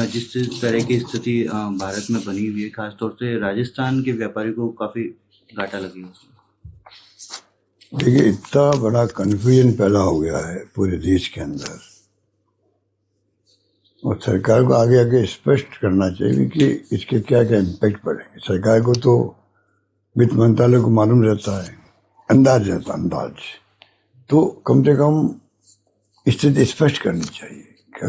जिस तरह की स्थिति भारत में बनी हुई है, खासतौर से राजस्थान के व्यापारियों को काफ़ी घाटा लगी है उसमें। देखिए, इतना बड़ा कन्फ्यूजन पैदा हो गया है पूरे देश के अंदर, और सरकार को आगे आगे स्पष्ट करना चाहिए कि इसके क्या क्या इम्पैक्ट पड़ेंगे। सरकार को तो वित्त मंत्रालय को मालूम रहता है, अंदाज रहता, अंदाज तो कम से कम स्थिति स्पष्ट करनी चाहिए कि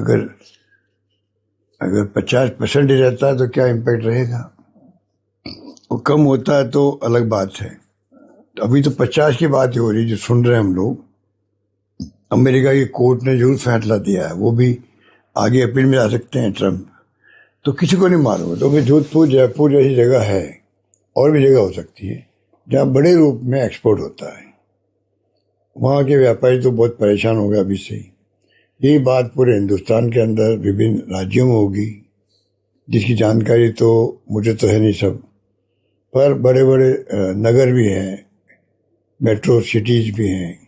अगर 50% ही रहता है तो क्या इम्पैक्ट रहेगा, वो कम होता है तो अलग बात है। तो अभी तो 50 की बात ही हो रही है जो सुन रहे हैं हम लोग। अमेरिका की कोर्ट ने जरूर फैसला दिया है, वो भी आगे अपील में जा सकते हैं ट्रम्प, तो किसी को नहीं मालूम है। तो अभी जोधपुर जयपुर जैसी जगह है, और भी जगह हो सकती है जहाँ बड़े रूप में एक्सपोर्ट होता है, वहाँ के व्यापारी तो बहुत परेशान हो गए अभी से ही। यही बात पूरे हिंदुस्तान के अंदर विभिन्न राज्यों में होगी, जिसकी जानकारी तो मुझे तो है नहीं सब, पर बड़े बड़े नगर भी हैं, मेट्रो सिटीज भी हैं,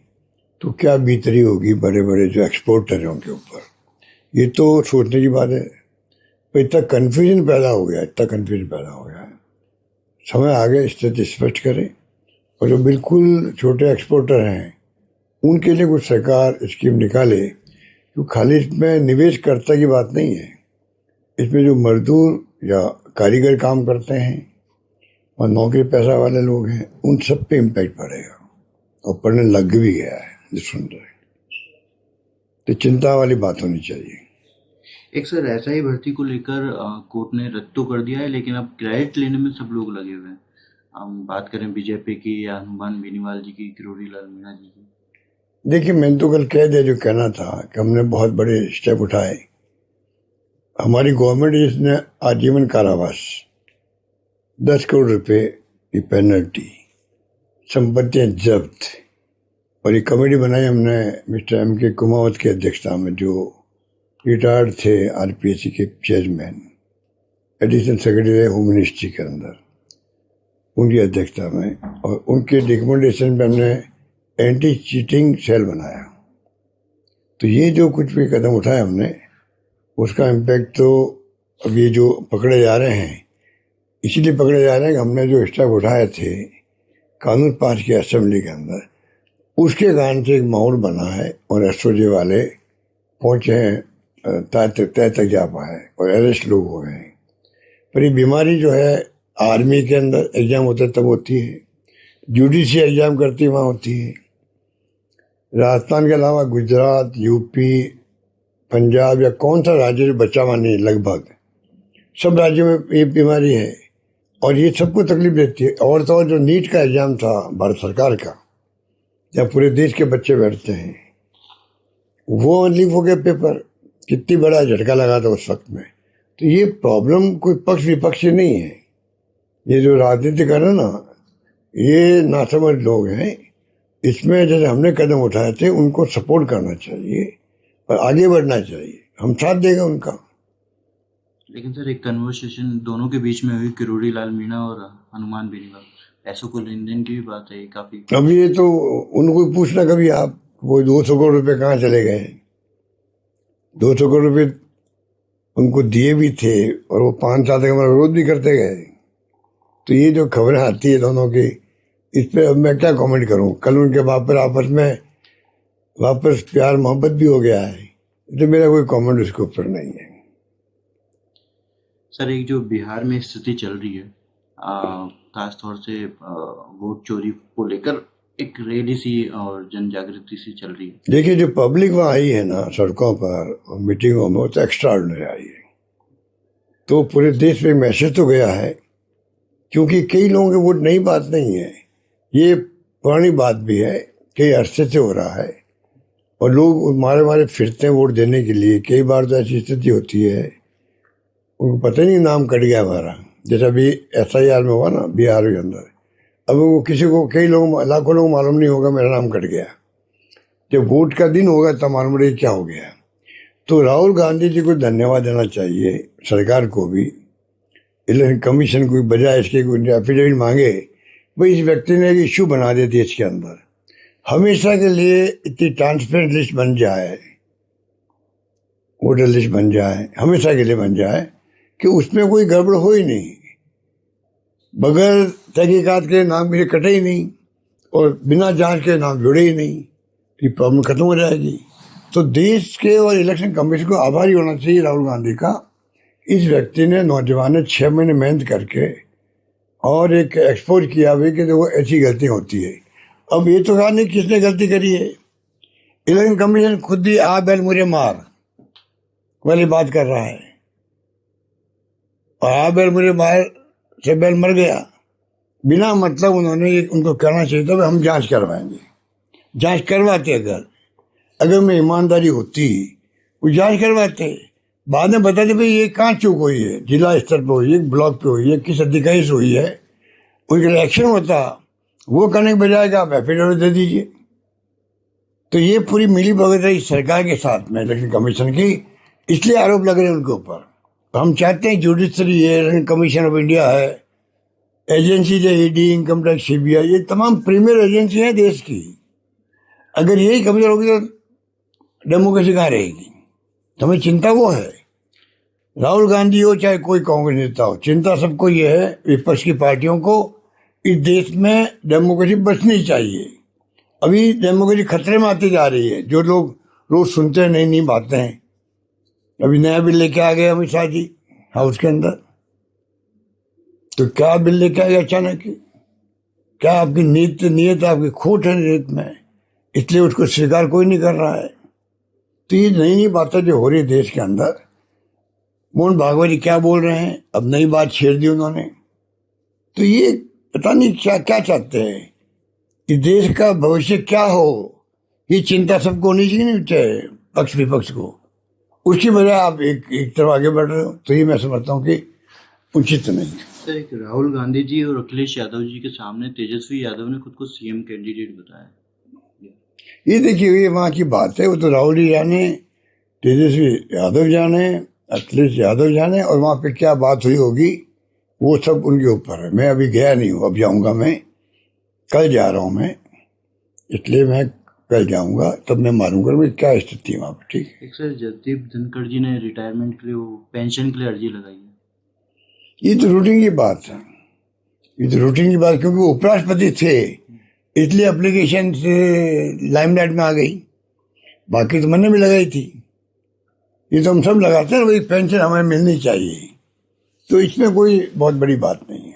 तो क्या बीतरी होगी बड़े बड़े जो एक्सपोर्टर हैं उनके ऊपर। ये तो सोचने की बात है। पर इतना कन्फ्यूजन पैदा हो गया, इतना कन्फ्यूजन पैदा हो गया है। समय आगे स्थिति स्पष्ट करें, और जो बिल्कुल छोटे एक्सपोर्टर हैं उनके लिए कुछ सरकार स्कीम निकाले। तो खाली इसमें निवेशकर्ता की बात नहीं है, इसमें जो मजदूर या कारीगर काम करते हैं और नौकरी पैसा वाले लोग हैं, उन सब पे इम्पैक्ट पड़ेगा, और पड़ने लग भी गया है जो सुन रहे हैं। तो चिंता वाली बात होनी चाहिए। एक सर, ऐसा ही भर्ती को लेकर कोर्ट ने रद्द तो कर दिया है, लेकिन अब क्रेडिट लेने में सब लोग लगे हुए हैं। हम बात करें बीजेपी की या हनुमान बेनीवाल जी की, किरोड़ी लाल मीणा जी की। देखिए, मैंने तो कल कह दिया जो कहना था कि हमने बहुत बड़े स्टेप उठाए। हमारी गवर्नमेंट जिसने आजीवन कारावास, 10 करोड़ रुपए की पेनल्टी, संपत्तियां जब्त, और ये कमेटी बनाई हमने मिस्टर M.K. कुमावत की अध्यक्षता में, जो रिटायर्ड थे RPSC के chairman, additional secretary home ministry के अंदर, उनकी अध्यक्षता में, और उनके रिकमेंडेशन पे हमने एंटी चीटिंग सेल बनाया। तो ये जो कुछ भी कदम उठाए हमने, उसका इम्पैक्ट तो अब ये जो पकड़े जा रहे हैं, इसीलिए पकड़े जा रहे हैं कि हमने जो स्टेप उठाए थे, कानून पास किया असेंबली के अंदर, उसके कारण से एक माहौल बना है, और SOJ वाले पहुंचे हैं, तय तक जा पाए, और अरेस्ट लोग हो गए हैं। पर ये बीमारी जो है, आर्मी के अंदर एग्जाम होता है तब होती है, जुडिशियल एग्जाम करती है वहाँ होती है। राजस्थान के अलावा गुजरात, यूपी, पंजाब या कौन सा राज्य बचा हुआ नहीं, लगभग सब राज्यों में ये बीमारी है, और ये सबको तकलीफ देती है। और तो और जो नीट का एग्जाम था भारत सरकार का, जहाँ पूरे देश के बच्चे बैठते हैं, वो लीक हो गया पेपर, कितनी बड़ा झटका लगा था उस वक्त में। तो ये प्रॉब्लम कोई पक्ष विपक्ष से नहीं है, ये जो राजनीति कर रहे ना, ये नासमझ लोग हैं। इसमें जैसे हमने कदम उठाए थे, उनको सपोर्ट करना चाहिए और आगे बढ़ना चाहिए, हम साथ देगा उनका। लेकिन सर, एक कन्वर्सेशन दोनों के बीच में हुई, किरोड़ी लाल मीणा और हनुमान बेनीवाल, पैसों को लेन देन की भी बात है काफी। अब ये तो उनको पूछना कभी आप, वो 200 करोड़ रुपए कहाँ चले गए। 200 करोड़ रुपए उनको दिए भी थे, और वो 5 साल तक हमारा विरोध भी करते गए। तो ये जो खबरें आती है दोनों की, इस पर अब मैं क्या कमेंट करूं। कल उनके बाप पर आपस में वापस प्यार मोहब्बत भी हो गया है, तो मेरा कोई कमेंट उसके ऊपर नहीं है। सर, एक जो बिहार में स्थिति चल रही है, खासतौर से वोट चोरी को लेकर एक रैली सी और जन जागृति सी चल रही है। देखिए, जो पब्लिक वहाँ आई है ना सड़कों पर और मीटिंगों में, वो तो एक्स्ट्रा ऑर्डिनरी आई है। तो पूरे देश में मैसेज तो गया है, क्योंकि कई लोगों के वोट नई बात नहीं है, ये पुरानी बात भी है, कई अरसे से हो रहा है, और लोग मारे मारे फिरते हैं वोट देने के लिए। कई बार तो ऐसी स्थिति होती है, उनको पता ही नहीं नाम कट गया हमारा, जैसा अभी SIR में हुआ ना बिहार के अंदर। अब वो किसी को, कई लोग, लाखों लोग मालूम नहीं होगा मेरा नाम कट गया। जब वोट का दिन होगा तब मालूम रही क्या हो गया। तो राहुल गांधी जी को धन्यवाद देना चाहिए, सरकार को भी, इलेक्शन कमीशन को, बजाय इसके कोई एफिडेविट मांगे। भाई, इस व्यक्ति ने एक इश्यू बना दिया देश के अंदर, हमेशा के लिए इतनी ट्रांसपेरेंट लिस्ट बन जाए, वोटर लिस्ट बन जाए, हमेशा के लिए बन जाए, कि उसमें कोई गड़बड़ हो ही नहीं, बगैर तहकीकात के नाम किसी कटे ही नहीं और बिना जांच के नाम जुड़े ही नहीं, ये प्रॉब्लम खत्म हो जाएगी। तो देश के और इलेक्शन कमीशन को आभारी होना चाहिए राहुल गांधी का। इस व्यक्ति ने, नौजवान ने 6 महीने मेहनत करके और एक एक्सपोज किया हुआ कि देखो ऐसी गलती होती है। अब ये तो कहा नहीं किसने गलती करी है, इलेक्शन कमीशन खुद ही आ बैल मुझे मार वाली बात कर रहा है, और आ बैल मुझे मार से बैल मर गया। बिना मतलब उन्होंने उनको कहना चाहिए था हम जांच करवाएंगे। जांच करवाते, अगर में ईमानदारी होती वो जांच करवाते, बाद में बताते भाई ये कहाँ चूक हुई है, जिला स्तर पर हुई है, ब्लॉक पे हुई है, किस अधिकारी से हुई है, उनके लिए एक्शन होता। वो करने के बजाय आप एफिडेविट दे दीजिए। तो ये पूरी मिली भगत है इस सरकार के साथ में इलेक्शन कमीशन की, इसलिए आरोप लग रहे हैं उनके ऊपर। तो हम चाहते हैं जुडिशरी है, इलेक्शन कमीशन ऑफ इंडिया है, एजेंसी है ईडी, इनकम टैक्स, सीबीआई, ये तमाम प्रीमियर एजेंसी हैं देश की। अगर यही कमजोर होगी तो डेमोक्रेसी कहाँ रहेगी? तो हमें चिंता वो है, राहुल गांधी हो चाहे कोई कांग्रेस नेता हो, चिंता सबको ये है, विपक्ष की पार्टियों को, इस देश में डेमोक्रेसी बचनी चाहिए। अभी डेमोक्रेसी खतरे में आती जा रही है। जो लोग रोज सुनते हैं नई नई बातें, अभी नया बिल लेके आ गए अमित शाह जी हाउस के अंदर, तो क्या बिल लेके आ गया अचानक? क्या आपकी नीयत आपकी खोट है नीयत में, इसलिए उसको स्वीकार कोई नहीं कर रहा है। तो ये नई नई बातें जो हो रही है देश के अंदर, मोहन भागवत जी क्या बोल रहे हैं, अब नई बात छेड़ दी उन्होंने। तो ये पता नहीं क्या क्या चाहते हैं कि देश का भविष्य क्या हो, ये चिंता सबको होनी चाहिए, चाहे पक्ष विपक्ष को। उसकी बजाय आप एक तरफ आगे बढ़ रहे हो, तो ये मैं समझता हूँ कि उचित नहीं है। सर, एक राहुल गांधी जी और अखिलेश यादव जी के सामने तेजस्वी यादव ने खुद को सीएम कैंडिडेट बताया। ये देखिए ये वहाँ की बात है, वो तो राहुल जी जाने, तेजस्वी यादव जाने, अखिलेश यादव जाने, और वहाँ पे क्या बात हुई होगी वो सब उनके ऊपर है। मैं अभी गया नहीं हूँ, अब जाऊँगा, मैं कल जा रहा हूँ मैं, इसलिए मैं कल जाऊँगा, तब मैं मालूम करूँगा क्या स्थिति है वहाँ पर। ठीक है। एक सर, जगदीप धनखड़ जी ने रिटायरमेंट के लिए, वो पेंशन के लिए अर्जी लगाई है। ये तो रूटीन की बात है, ये तो रूटीन की बात, क्योंकि वो उपराष्ट्रपति थे इसलिए एप्लीकेशन से लाइमलाइट में आ गई, बाकी तो मैंने भी लगाई थी। ये तो हम सब लगाते हैं, वही पेंशन हमें मिलनी चाहिए, तो इसमें कोई बहुत बड़ी बात नहीं है।